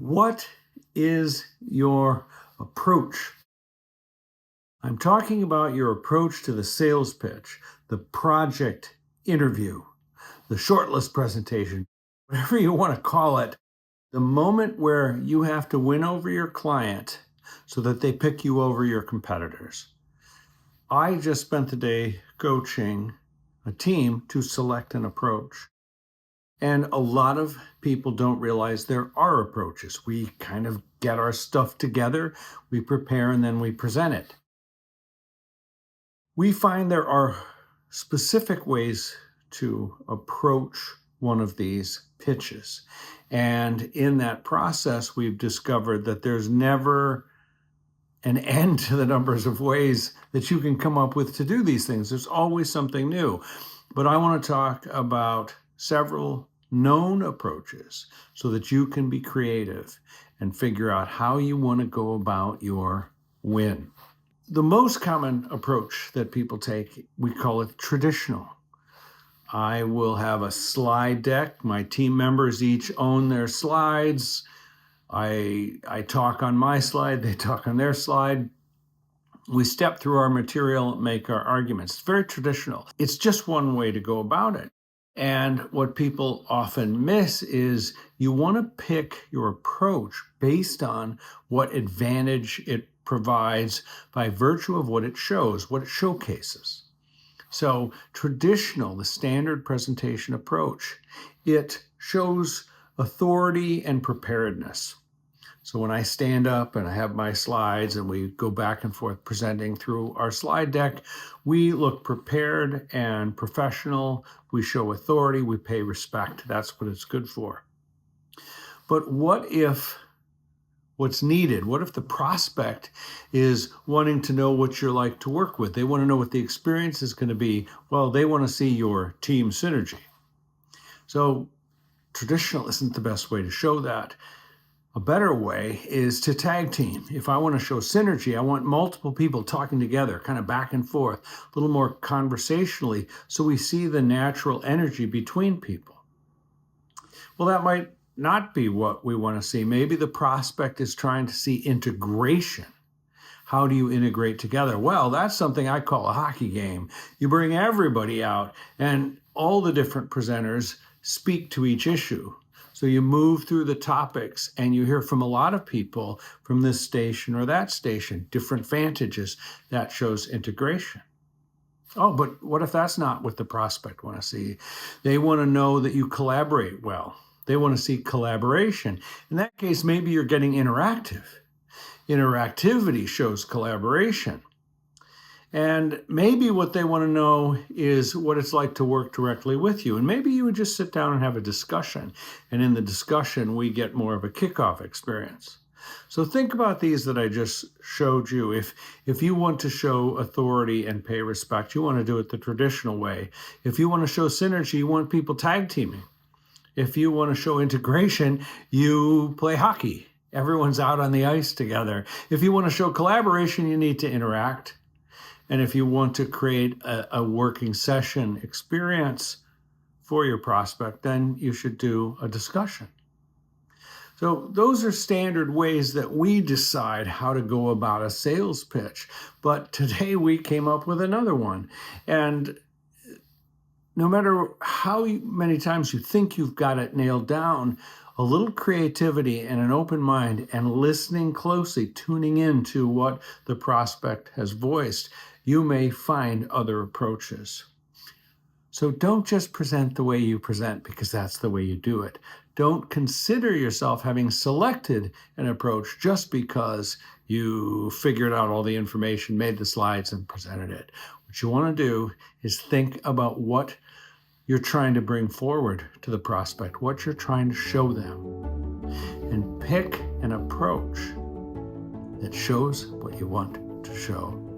What is your approach? I'm talking about your approach to the sales pitch, the project interview, the shortlist presentation, whatever you want to call it, the moment where you have to win over your client so that they pick you over your competitors. I just spent the day coaching a team to select an approach. And a lot of people don't realize there are approaches. We kind of get our stuff together, we prepare, and then we present it. We find there are specific ways to approach one of these pitches. And in that process, we've discovered that there's never an end to the numbers of ways that you can come up with to do these things. There's always something new. But I want to talk about several known approaches so that you can be creative and figure out how you want to go about your win. The most common approach that people take, we call it traditional. I will have a slide deck. My team members each own their slides. I talk on my slide, they talk on their slide. We step through our material, make our arguments. It's very traditional. It's just one way to go about it. And what people often miss is you want to pick your approach based on what advantage it provides by virtue of what it shows, what it showcases. So traditional, the standard presentation approach, it shows authority and preparedness. So when I stand up and I have my slides and we go back and forth presenting through our slide deck, we look prepared and professional. We show authority. We pay respect. That's what it's good for. But what if what's needed? What if the prospect is wanting to know what you're like to work with? They want to know what the experience is going to be. Well, they want to see your team synergy. So traditional isn't the best way to show that. A better way is to tag team. If I want to show synergy, I want multiple people talking together, kind of back and forth, a little more conversationally, so we see the natural energy between people. Well, that might not be what we want to see. Maybe the prospect is trying to see integration. How do you integrate together? Well, that's something I call a hockey game. You bring everybody out and all the different presenters speak to each issue. So you move through the topics and you hear from a lot of people from this station or that station, different vantages. That shows integration. Oh, but what if that's not what the prospect want to see? They want to know that you collaborate well. They want to see collaboration. In that case, maybe you're getting interactive. Interactivity shows collaboration. And maybe what they want to know is what it's like to work directly with you. And maybe you would just sit down and have a discussion. And in the discussion, we get more of a kickoff experience. So think about these that I just showed you. If you want to show authority and pay respect, you want to do it the traditional way. If you want to show synergy, you want people tag teaming. If you want to show integration, you play hockey. Everyone's out on the ice together. If you want to show collaboration, you need to interact. And if you want to create a working session experience for your prospect, then you should do a discussion. So those are standard ways that we decide how to go about a sales pitch. But today we came up with another one. And no matter how many times you think you've got it nailed down, a little creativity and an open mind and listening closely, tuning in to what the prospect has voiced, you may find other approaches. So don't just present the way you present because that's the way you do it. Don't consider yourself having selected an approach just because you figured out all the information, made the slides, and presented it. What you want to do is think about what you're trying to bring forward to the prospect, what you're trying to show them, and pick an approach that shows what you want to show.